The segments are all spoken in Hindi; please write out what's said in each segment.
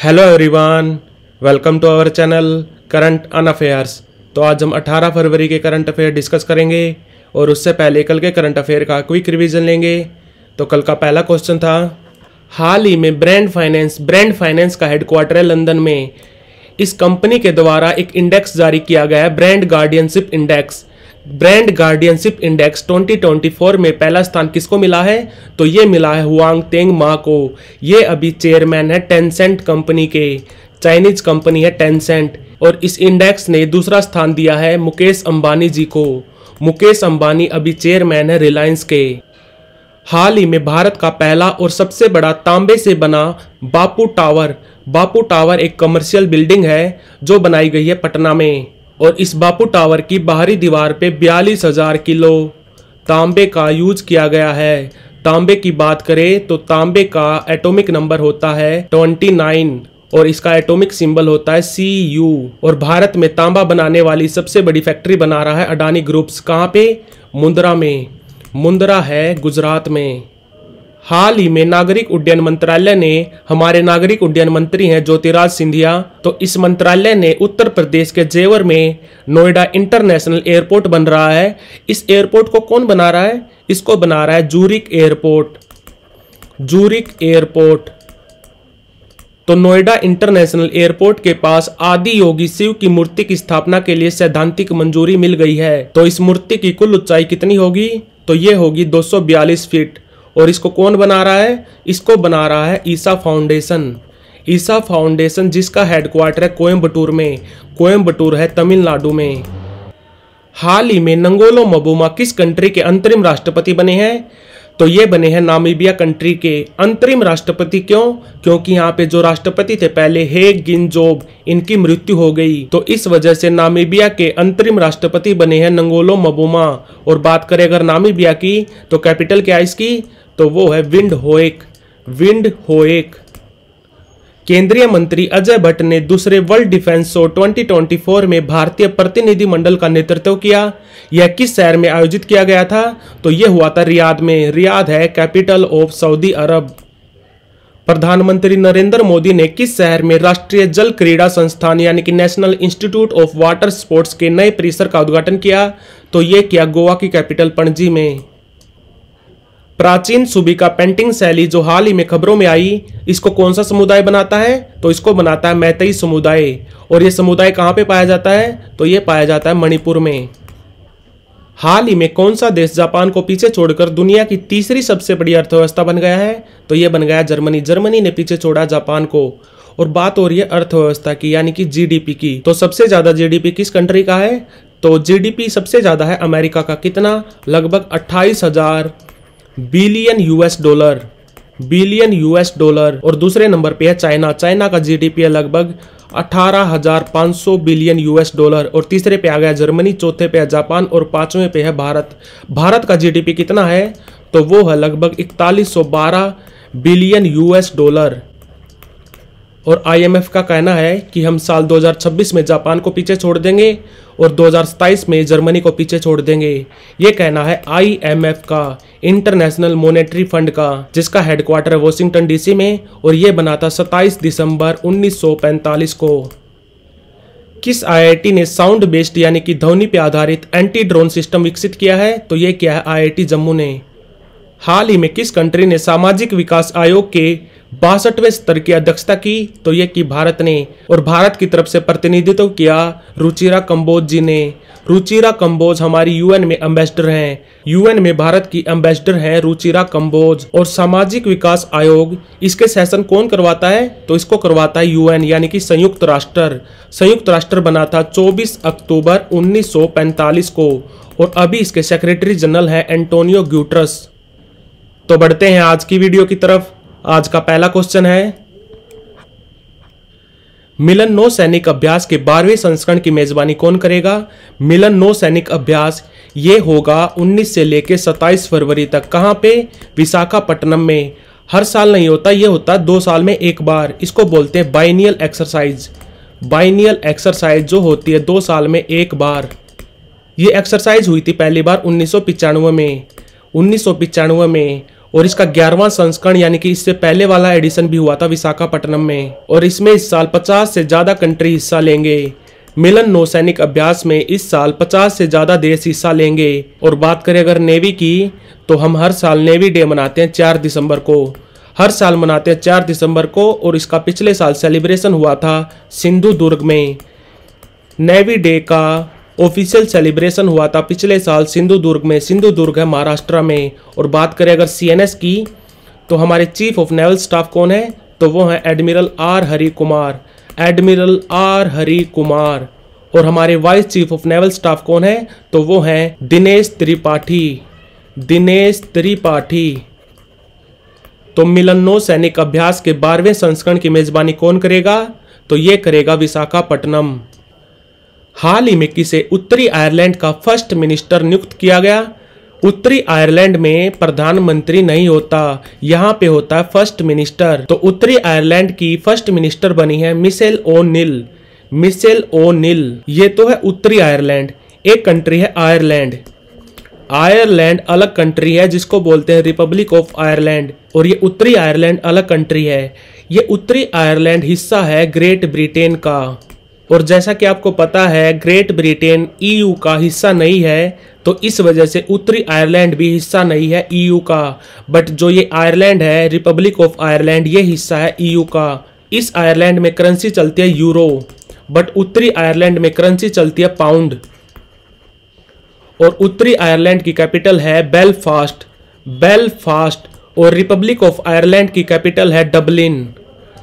Hello everyone, welcome to our channel current and affairs. तो आज हम 18 फरवरी के करंट अफेयर डिस्कस करेंगे और उससे पहले कल के करंट अफेयर का क्विक रिवीजन लेंगे। तो कल का पहला क्वेश्चन था, हाल ही में ब्रांड फाइनेंस का हेडक्वार्टर है लंदन में। इस कंपनी के द्वारा एक इंडेक्स जारी किया गया है, brand guardianship index. Brand guardianship index 2024 में पहला स्थान किसको मिला है? तो ये मिला है हुआंग तेंग मा को। ये अभी चेयरमैन है टेंसेंट कंपनी के, चाइनीज कंपनी है टेंसेंट। और इस इंडेक्स ने दूसरा स्थान दिया है मुकेश अंबानी जी को। मुकेश अंबानी अभी चेयरमैन है रिलायंस के। हाल ही में भारत का पहला और सबसे बड़ा तांबे से बना बापू टावर एक कमर्शियल बिल्डिंग है जो बनाई गई है पटना में। और इस बापू टावर की बाहरी दीवार पे 42,000 किलो तांबे का यूज किया गया है। तांबे की बात करें तो तांबे का एटॉमिक नंबर होता है 29 और इसका एटॉमिक सिंबल होता है Cu। और भारत में तांबा बनाने वाली सबसे बड़ी फैक्ट्री बना रहा है अडानी ग्रुप्स। कहाँ पे? मुंद्रा में। मुंद्रा है गुजरात में। हाल ही में नागरिक उड्डयन मंत्रालय ने, हमारे नागरिक उड्डयन मंत्री हैं ज्योतिराज सिंधिया, तो इस मंत्रालय ने उत्तर प्रदेश के जेवर में नोएडा इंटरनेशनल एयरपोर्ट बन रहा है। इस एयरपोर्ट को कौन बना रहा है? इसको बना रहा है जूरिक एयरपोर्ट। तो नोएडा इंटरनेशनल एयरपोर्ट के पास आदि योगी शिव की मूर्ति की स्थापना के लिए सैद्धांतिक मंजूरी मिल गई है। तो इस मूर्ति की कुल ऊंचाई कितनी होगी? तो ये होगी 242 फीट। और इसको कौन बना रहा है? इसको बना रहा है ईसा फाउंडेशन जिसका हेडक्वार्टर है कोयम्बटूर में। कोयम्बटूर है तमिलनाडु में। हाल ही में नंगोलो मबुमा किस कंट्री के अंतरिम राष्ट्रपति बने हैं? तो ये बने हैं नामीबिया कंट्री के अंतरिम राष्ट्रपति। क्यों? क्योंकि यहाँ पे जो राष्ट्रपति थे पहले, हेग गिनजोब, इनकी मृत्यु हो गई। तो इस वजह से नामीबिया के अंतरिम राष्ट्रपति बने हैं नंगोलो मबुमा। और बात करें अगर नामीबिया की, तो कैपिटल क्या है इसकी? तो वो है विंड होएक। केंद्रीय मंत्री अजय भट्ट ने दूसरे वर्ल्ड डिफेंस शो 2024 में भारतीय प्रतिनिधि मंडल का नेतृत्व किया। यह किस शहर में आयोजित किया गया था? तो यह हुआ था रियाद में। रियाद है कैपिटल ऑफ सऊदी अरब। प्रधानमंत्री नरेंद्र मोदी ने किस शहर में राष्ट्रीय जल क्रीड़ा संस्थान यानी कि national institute of water sports के नए परिसर का उद्घाटन किया? तो यह किया गोवा की कैपिटल पणजी में। प्राचीन सुबीका पेंटिंग शैली जो हाल ही में खबरों में आई, इसको कौन सा समुदाय बनाता है? तो इसको बनाता है मैतेई समुदाय। और ये समुदाय कहाँ पे पाया जाता है? तो ये पाया जाता है मणिपुर में। हाल ही में कौन सा देश जापान को पीछे छोड़कर दुनिया की तीसरी सबसे बड़ी अर्थव्यवस्था बन गया है? तो ये बन गया जर्मनी। जर्मनी ने पीछे छोड़ा जापान को। और बात हो रही है अर्थव्यवस्था की यानी कि जीडीपी की। तो सबसे ज्यादा जीडीपी किस कंट्री का है? तो जीडीपी सबसे ज्यादा है अमेरिका का। कितना? लगभग 28,000 बिलियन यूएस डॉलर। और दूसरे नंबर पे है चाइना का जीडीपी है लगभग 18,500 बिलियन यूएस डॉलर। और तीसरे पे आ गया जर्मनी, चौथे पे है जापान और पांचवें पे है भारत। भारत का जीडीपी कितना है? तो वो है लगभग 4112 बिलियन यूएस डॉलर। और आईएमएफ का कहना है कि हम साल 2026 में जापान को पीछे छोड़ देंगे और 2027 में जर्मनी को पीछे छोड़ देंगे। ये कहना है आईएमएफ का, इंटरनेशनल मॉनेटरी फंड का, जिसका हेडक्वार्टर है वॉशिंगटन डीसी में। और ये बना था 27 दिसंबर 1945 को। किस आईआईटी ने साउंड बेस्ड यानी कि ध्वनि पे आधारित एंटी ड्रोन सिस्टम विकसित किया है? तो ये क्या है? आईआईटी जम्मू ने। हाल ही में किस कंट्री ने सामाजिक विकास आयोग के 62वें स्तर की अध्यक्षता की? तो ये की भारत ने। और भारत की तरफ से प्रतिनिधित्व किया रुचिरा कंबोज जी ने। रुचिरा कंबोज हमारी यूएन में एम्बेसडर हैं। यूएन में भारत की एम्बेसडर हैं रुचिरा कंबोज। और सामाजिक विकास आयोग, इसके सेशन कौन करवाता है? तो इसको करवाता है यूएन यानी कि संयुक्त राष्ट्र बना था 24 अक्टूबर 1945 को। और अभी इसके सेक्रेटरी जनरल हैं एंटोनियो ग्यूटरस। तो बढ़ते हैं आज की वीडियो की तरफ। आज का पहला क्वेश्चन है, मिलन नौ सैनिक अभ्यास के 12वें संस्करण की मेजबानी कौन करेगा? मिलन नौ सैनिक अभ्यास ये होगा 19 से लेकर 27 फरवरी तक। कहां पे? विशाखापट्टनम में। हर साल नहीं होता, ये होता 2 साल में एक बार। इसको बोलते हैं बाइनियल एक्सरसाइज जो होती है 2 साल में एक बार। ये एक्सरसाइज हुई थी पहली बार 1995 में। और इसका 11वां संस्करण यानी कि इससे पहले वाला एडिशन भी हुआ था विशाखापट्टनम में, और इसमें इस साल 50 से ज्यादा कंट्री हिस्सा लेंगे। मिलन नौसैनिक अभ्यास में इस साल 50 से ज्यादा देश हिस्सा लेंगे। और बात करें अगर नेवी की, तो हम हर साल नेवी डे मनाते हैं 4 दिसंबर को, हर साल मनाते हैं 4 दिसंबर को। और इसका पिछले साल सेलिब्रेशन हुआ था सिंधुदुर्ग में। नेवी डे का ऑफिशियल सेलिब्रेशन हुआ था पिछले साल सिंधुदुर्ग में। सिंधुदुर्ग है महाराष्ट्र में। और बात करें अगर CNS की, तो हमारे चीफ ऑफ नेवल स्टाफ कौन है, तो वो है admiral R Hari Kumar, admiral R Hari Kumar. और हमारे vice chief of naval staff कौन है, तो वो हैं दिनेश त्रिपाठी, दिनेश त्रिपाठी। तो मिलन नौसैनिक अभ्यास के 12वें संस्करण की मेजबानी कौन करेगा, तो ये करेगा विशाखापट्टनम। हाल ही में किसे उत्तरी आयरलैंड का फर्स्ट मिनिस्टर नियुक्त किया गया। उत्तरी आयरलैंड में प्रधानमंत्री नहीं होता, यहाँ पे होता है फर्स्ट मिनिस्टर। तो उत्तरी आयरलैंड की फर्स्ट मिनिस्टर बनी है मिशेल ओ'नील, मिशेल ओ'नील। ये तो है उत्तरी आयरलैंड। एक कंट्री है आयरलैंड। आयरलैंड अलग कंट्री है जिसको बोलते हैं रिपब्लिक ऑफ आयरलैंड, और ये उत्तरी आयरलैंड अलग कंट्री है। ये उत्तरी आयरलैंड हिस्सा है ग्रेट ब्रिटेन का। और जैसा कि आपको पता है ग्रेट ब्रिटेन EU का हिस्सा नहीं है, तो इस वजह से उत्तरी आयरलैंड भी हिस्सा नहीं है EU का। बट जो ये आयरलैंड है रिपब्लिक ऑफ आयरलैंड, ये हिस्सा है EU का। इस आयरलैंड में करेंसी चलती है यूरो, बट उत्तरी आयरलैंड में करेंसी चलती है पाउंड। और उत्तरी आयरलैंड की कैपिटल है बेलफास्ट, बेलफास्ट। और रिपब्लिक ऑफ आयरलैंड की कैपिटल है डबलिन,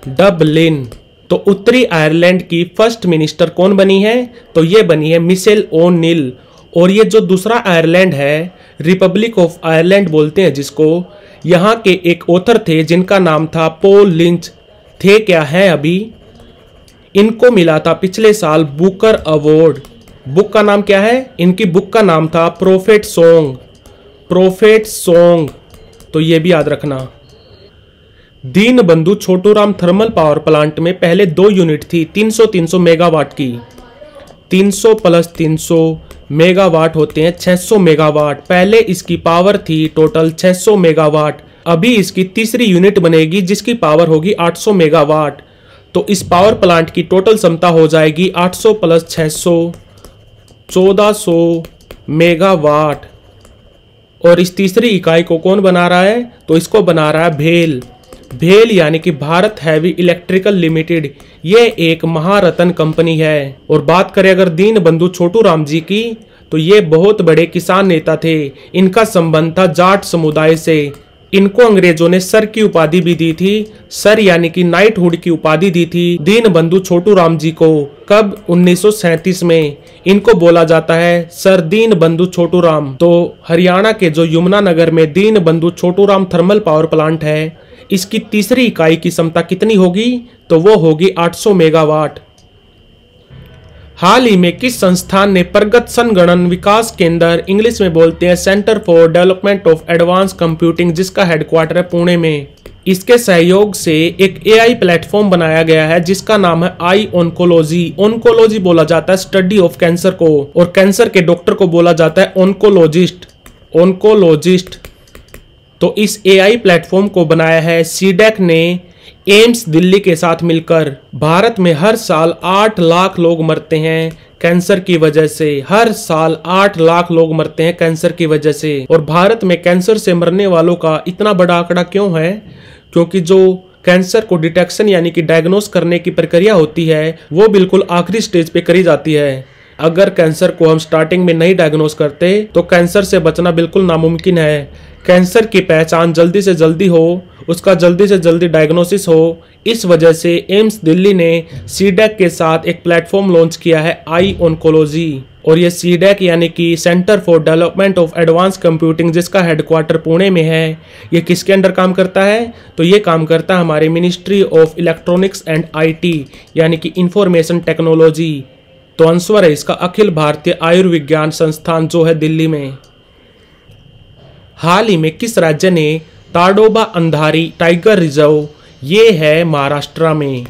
डबलिन। तो उत्तरी आयरलैंड की फर्स्ट मिनिस्टर कौन बनी है, तो ये बनी है मिशेल ओ'नील। और ये जो दूसरा आयरलैंड है, रिपब्लिक ऑफ आयरलैंड बोलते हैं जिसको, यहाँ के एक ऑथर थे जिनका नाम था पॉल लिंच। थे क्या है अभी, इनको मिला था पिछले साल बुकर अवार्ड। बुक का नाम क्या है, इनकी बुक का नाम था प्रोफेट सॉन्ग, प्रोफेट सॉन्ग। तो ये भी याद रखना। Dinbandhu Chhoturam thermal power plant में पहले 2 यूनिट थी 300 मेगावाट की। 300 + 300 मेगावाट होते हैं 600 मेगावाट। पहले इसकी पावर थी टोटल 600 मेगावाट। अभी इसकी तीसरी यूनिट बनेगी जिसकी पावर होगी 800 मेगावाट। तो इस पावर प्लांट की टोटल क्षमता हो जाएगी 800 + 600 1400 मेगावाट। और इस तीसरी इकाई को कौन बना रहा है, तो इसको बना रहा है भेल, भेल यानी कि भारत हैवी इलेक्ट्रिकल लिमिटेड। ये एक महारत्न कंपनी है। और बात करें अगर दीनबंधु छोटूराम जी की, तो ये बहुत बड़े किसान नेता थे। इनका संबंध था जाट समुदाय से। इनको अंग्रेजों ने सर की उपाधि भी दी थी, सर यानी कि नाइटहुड की उपाधि दी थी दीनबंधु छोटूराम जी को। कब, 1937 में। इनको बोला जाता है सर दीनबंधु छोटूराम। तो हरियाणा के जो यमुनानगर में Dinbandhu Chhoturam thermal power plant है, इसकी तीसरी इकाई की क्षमता कितनी होगी, तो वो होगी 800 मेगावाट। हाल ही में किस संस्थान ने प्रगत संगणन विकास केंद्र, इंग्लिश में बोलते हैं centre for development of advance computing, जिसका हेडक्वार्टर है पुणे में, इसके सहयोग से एक AI प्लेटफॉर्म बनाया गया है जिसका नाम है आई ऑन्कोलॉजी। ऑन्कोलॉजी बोला जाता है स्टडी ऑफ कैंसर को, और कैंसर के डॉक्टर को बोला जाता है ऑन्कोलॉजिस्ट, ऑन्कोलॉजिस्ट। तो इस AI प्लेटफॉर्म को बनाया है सीडेक ने एम्स दिल्ली के साथ मिलकर। भारत में हर साल 8 लाख लोग मरते हैं कैंसर की वजह से। हर साल 8 लाख लोग मरते हैं कैंसर की वजह से। और भारत में कैंसर से मरने वालों का इतना बड़ा आंकड़ा क्यों है, क्योंकि जो कैंसर को डिटेक्शन यानी कि डायग्नोस करने की प्रक्रिया होती है, वो बिल्कुल आखिरी स्टेज पे करी जाती है। अगर कैंसर को हम स्टार्टिंग में नहीं डायग्नोस करते तो कैंसर से बचना बिल्कुल नामुमकिन है। कैंसर की पहचान जल्दी से जल्दी हो, उसका जल्दी से जल्दी डायग्नोसिस हो, इस वजह से एम्स दिल्ली ने सीडेक के साथ एक प्लेटफॉर्म लॉन्च किया है आई ऑन्कोलॉजी। और ये सीडेक यानी कि centre for development of advance computing, जिसका हेडक्वार्टर पुणे में है, ये किसके अंडर काम करता है, तो ये काम करता है हमारे ministry of electronics and IT यानी कि इंफॉर्मेशन टेक्नोलॉजी। तो आंसर है इसका अखिल भारतीय आयुर्विज्ञान संस्थान जो है दिल्ली में। हाल ही में किस राज्य ने ताडोबा अंधारी टाइगर रिजर्व, ये है महाराष्ट्र में,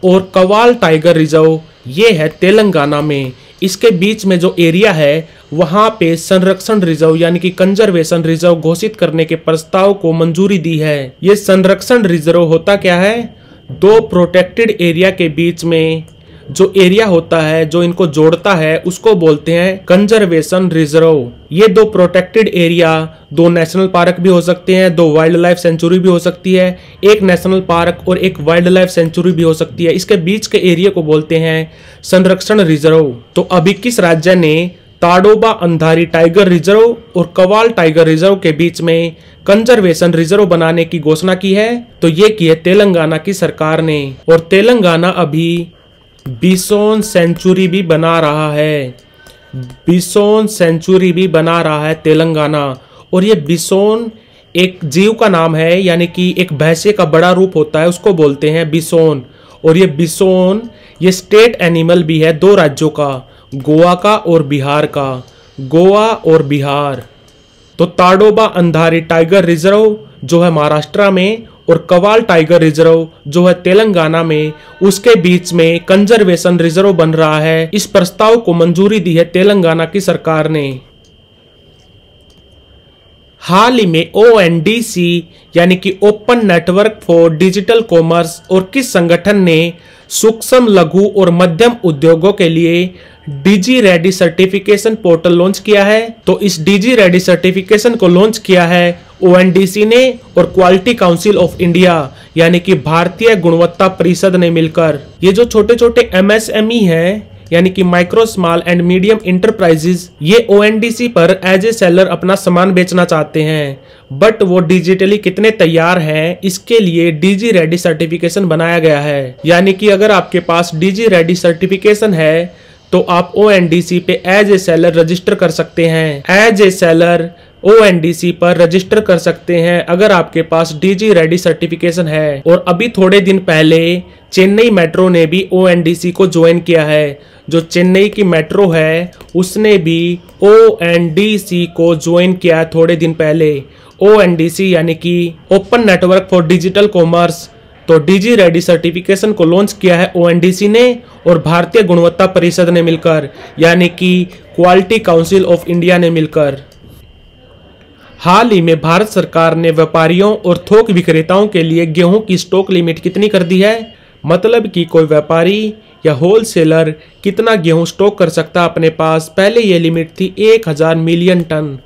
और कवाल टाइगर रिजर्व ये है तेलंगाना में। इसके बीच में जो एरिया है वहां पे संरक्षण रिजर्व यानी कि कंजर्वेशन रिजर्व घोषित करने के प्रस्ताव को मंजूरी दी है। ये संरक्षण रिजर्व होता क्या है? दो प्रोटेक्टेड एरिया के बीच में जो एरिया होता है जो इनको जोड़ता है उसको बोलते हैं कंजर्वेशन रिजर्व। ये दो प्रोटेक्टेड एरिया दो नेशनल पार्क भी हो सकते हैं, दो वाइल्ड लाइफ सेंचुरी भी हो सकती है, एक नेशनल पार्क और एक वाइल्ड लाइफ सेंचुरी भी हो सकती है। इसके बीच के एरिया को बोलते हैं संरक्षण रिजर्व। तो अभी किस राज्य ने ताडोबा अंधारी टाइगर रिजर्व और कवाल टाइगर रिजर्व के बीच में कंजर्वेशन रिजर्व बनाने की घोषणा की है? तो ये की है तेलंगाना की सरकार ने। और तेलंगाना अभी बिसोन सेंचुरी भी बना रहा है। बिसोन सेंचुरी भी बना रहा है तेलंगाना। और ये बिसोन एक जीव का नाम है, यानी कि एक भैंसे का बड़ा रूप होता है, उसको बोलते हैं बिसोन। और ये बिसोन ये स्टेट एनिमल भी है दो राज्यों का, गोवा का और बिहार का। गोवा और बिहार। तो ताडोबा अंधारी टाइगर रिजर्व जो है महाराष्ट्र में और कवाल टाइगर रिजर्व जो है तेलंगाना में, उसके बीच में कंजर्वेशन रिजर्व बन रहा है। इस प्रस्ताव को मंजूरी दी है तेलंगाना की सरकार ने। हाल ही में ONDC यानी कि open network for digital commerce और किस संगठन ने सूक्ष्म लघु और मध्यम उद्योगों के लिए डिजी रेडी सर्टिफिकेशन पोर्टल लॉन्च किया है? तो इस डिजी रेडी सर्टिफिकेशन को लॉन्च किया है ONDC ने और क्वालिटी काउंसिल ऑफ इंडिया यानी कि भारतीय गुणवत्ता परिषद ने मिलकर। ये जो छोटे छोटे MSME हैं यानी कि micro small and medium enterprises, ये ONDC पर एज ए सेलर अपना सामान बेचना चाहते हैं, बट वो डिजिटली कितने तैयार हैं इसके लिए डिजी रेडी सर्टिफिकेशन बनाया गया है। यानी कि अगर आपके पास डिजी रेडी सर्टिफिकेशन है तो आप ONDC पे एज ए सेलर रजिस्टर कर सकते हैं। एज ए सेलर ONDC पर रजिस्टर कर सकते हैं अगर आपके पास डिजी रेडी सर्टिफिकेशन है। और अभी थोड़े दिन पहले चेन्नई मेट्रो ने भी ONDC को ज्वाइन किया है। जो चेन्नई की मेट्रो है उसने भी ONDC को ज्वाइन किया थोड़े दिन पहले। ONDC यानी कि open network for digital commerce. तो डिजी रेडी सर्टिफिकेशन को लॉन्च किया है ONDC ने और भारतीय गुणवत्ता परिषद ने मिलकर, यानी कि क्वालिटी काउंसिल ऑफ इंडिया ने मिलकर। हाल ही में भारत सरकार ने व्यापारियों और थोक विक्रेताओं के लिए गेहूं की स्टॉक लिमिट कितनी कर दी है? मतलब कि कोई व्यापारी या होलसेलर कितना गेहूं स्टॉक कर सकता है अपने पास। पहले ये लिमिट थी 1000 मिलियन टन।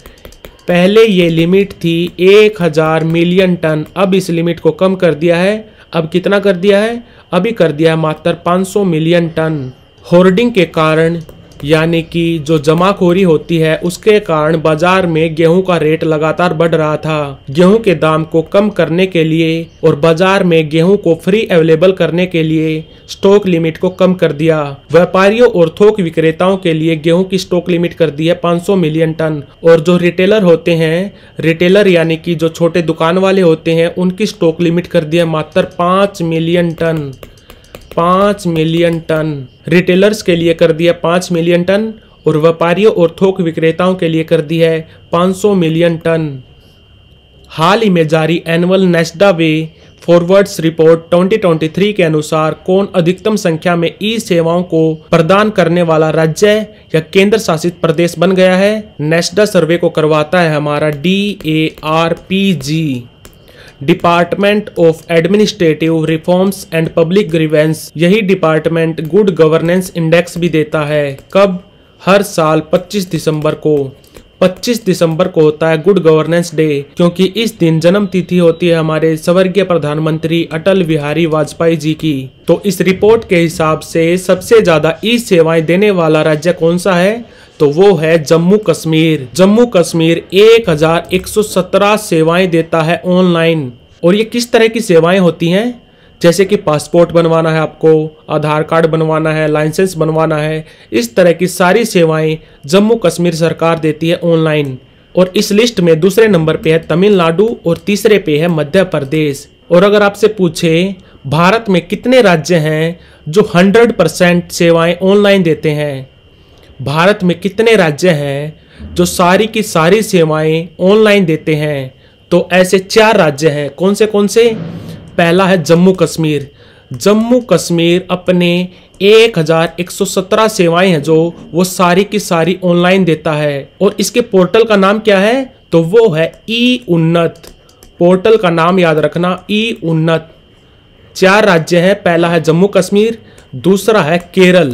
पहले ये लिमिट थी 1000 मिलियन टन। अब इस लिमिट को कम कर दिया है। अब कितना कर दिया है? अभी कर दिया है मात्र 500 मिलियन टन। होर्डिंग के कारण यानी कि जो जमाखोरी होती है उसके कारण बाजार में गेहूं का रेट लगातार बढ़ रहा था। गेहूं के दाम को कम करने के लिए और बाजार में गेहूं को फ्री अवेलेबल करने के लिए स्टॉक लिमिट को कम कर दिया। व्यापारियों और थोक विक्रेताओं के लिए गेहूं की स्टॉक लिमिट कर दी है 500 मिलियन टन। और जो रिटेलर होते हैं, रिटेलर यानी कि जो छोटे दुकान वाले होते हैं, उनकी स्टॉक लिमिट कर दी है मात्र 5 million ton. 5 million ton retailers के लिए कर दिया 5 मिलियन टन और व्यापारियों और थोक विक्रेताओं के लिए कर दी है 500 मिलियन टन। हाल ही में जारी एनुअल नेस्डा वे फॉरवर्ड्स रिपोर्ट 2023 के अनुसार कौन अधिकतम संख्या में ई सेवाओं को प्रदान करने वाला राज्य या केंद्र शासित प्रदेश बन गया है? नेस्डा सर्वे को करवाता है हमारा DARPG, department of administrative reforms and public grievance. यही डिपार्टमेंट गुड गवर्नेंस इंडेक्स भी देता है। कब? हर साल 25 दिसंबर को। 25 दिसंबर को होता है गुड गवर्नेंस डे, क्योंकि इस दिन जन्म तिथि होती है हमारे स्वर्गीय प्रधानमंत्री अटल बिहारी वाजपेयी जी की। तो इस रिपोर्ट के हिसाब से सबसे ज्यादा ई सेवाएं देने वाला राज्य कौन सा है? तो वो है जम्मू कश्मीर। जम्मू कश्मीर 1117 सेवाएं देता है ऑनलाइन। और ये किस तरह की सेवाएं होती हैं? जैसे कि पासपोर्ट बनवाना है आपको, आधार कार्ड बनवाना है, लाइसेंस बनवाना है, इस तरह की सारी सेवाएं जम्मू कश्मीर सरकार देती है ऑनलाइन। और इस लिस्ट में दूसरे नंबर पे है तमिलनाडु और तीसरे पे है मध्य प्रदेश। और अगर आपसे पूछे भारत में कितने राज्य हैं जो 100% सेवाएं ऑनलाइन देते हैं, भारत में कितने राज्य हैं जो सारी की सारी सेवाएं ऑनलाइन देते हैं, तो ऐसे 4 राज्य हैं। कौन से? पहला है जम्मू कश्मीर। जम्मू कश्मीर अपने 1117 सेवाएं हैं जो वो सारी की सारी ऑनलाइन देता है। और इसके पोर्टल का नाम क्या है? तो वो है ई उन्नत। पोर्टल का नाम याद रखना, ई उन्नत। 4 राज्य हैं, पहला है जम्मू कश्मीर, दूसरा है केरल।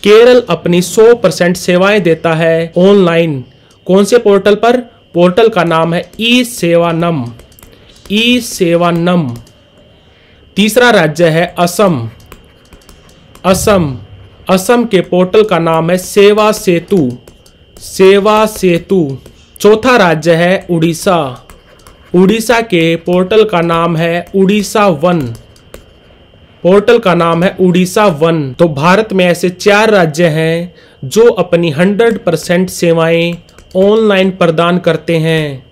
केरल अपनी 100% सेवाएं देता है ऑनलाइन। कौन से पोर्टल पर? पोर्टल का नाम है ई सेवानम। ई सेवानम। तीसरा राज्य है असम। असम। असम के पोर्टल का नाम है सेवा सेतु। सेवा सेतु। चौथा राज्य है उड़ीसा। उड़ीसा के पोर्टल का नाम है उड़ीसा वन। पोर्टल का नाम है उड़ीसा वन। तो भारत में ऐसे 4 राज्य हैं जो अपनी 100% सेवाएं ऑनलाइन प्रदान करते हैं।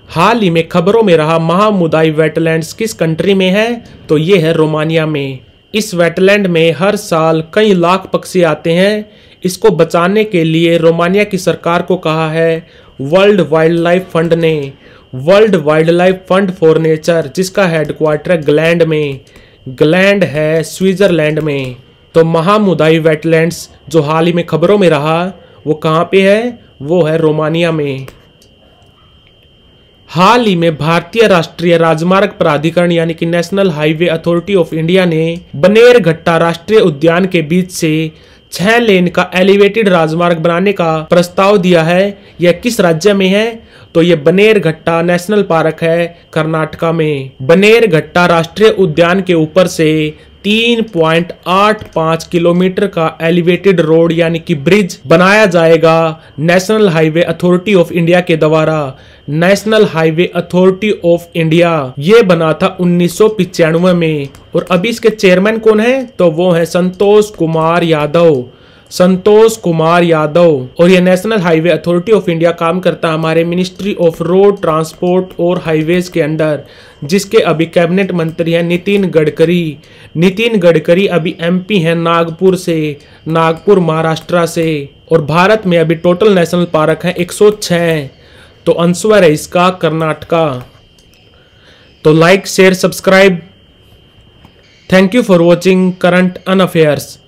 हाल ही में खबरों में रहा महामुदाई वेटलैंड्स किस कंट्री में है? तो ये है रोमानिया में। इस वेटलैंड में हर साल कई लाख पक्षी आते हैं। इसको बचाने के लिए रोमानिया की सरकार को कहा है वर्ल्ड वाइल्ड लाइफ फंड ने, world wild life fund for nature, जिसका हेडक्वार्टर है ग्लैंड में। ग्लैंड है स्विट्जरलैंड में। तो महामुदाई वेटलैंड्स जो हाल ही में खबरों में रहा वो कहाँ पे है? वो है रोमानिया में। हाल ही में भारतीय राष्ट्रीय राजमार्ग प्राधिकरण यानी कि national highway authority of India ने बनेरघट्टा राष्ट्रीय उद्यान के बीच से 6 लेन का एलिवेटेड राजमार्ग बनाने का प्रस्ताव दिया है। यह किस राज्य में है? तो यह बनेरघट्टा नेशनल पार्क है कर्नाटका में। बनेरघट्टा राष्ट्रीय उद्यान के ऊपर से 3.85 किलोमीटर का एलिवेटेड रोड यानी कि ब्रिज बनाया जाएगा national highway authority of India के द्वारा। National highway authority of India ये बना था 1995 में। और अभी इसके चेयरमैन कौन है? तो वो है संतोष कुमार यादव। संतोष कुमार यादव। और ये national highway authority of India काम करता है हमारे मिनिस्ट्री ऑफ रोड ट्रांसपोर्ट और हाईवेज के अंडर, जिसके अभी कैबिनेट मंत्री हैं नितिन गडकरी। नितिन गडकरी अभी एमपी हैं नागपुर से, नागपुर महाराष्ट्र से। और भारत में अभी टोटल नेशनल पार्क हैं 106। तो आंसर है इसका कर्नाटका। तो like share subscribe. Thank you for watching current अनअफेयर्स।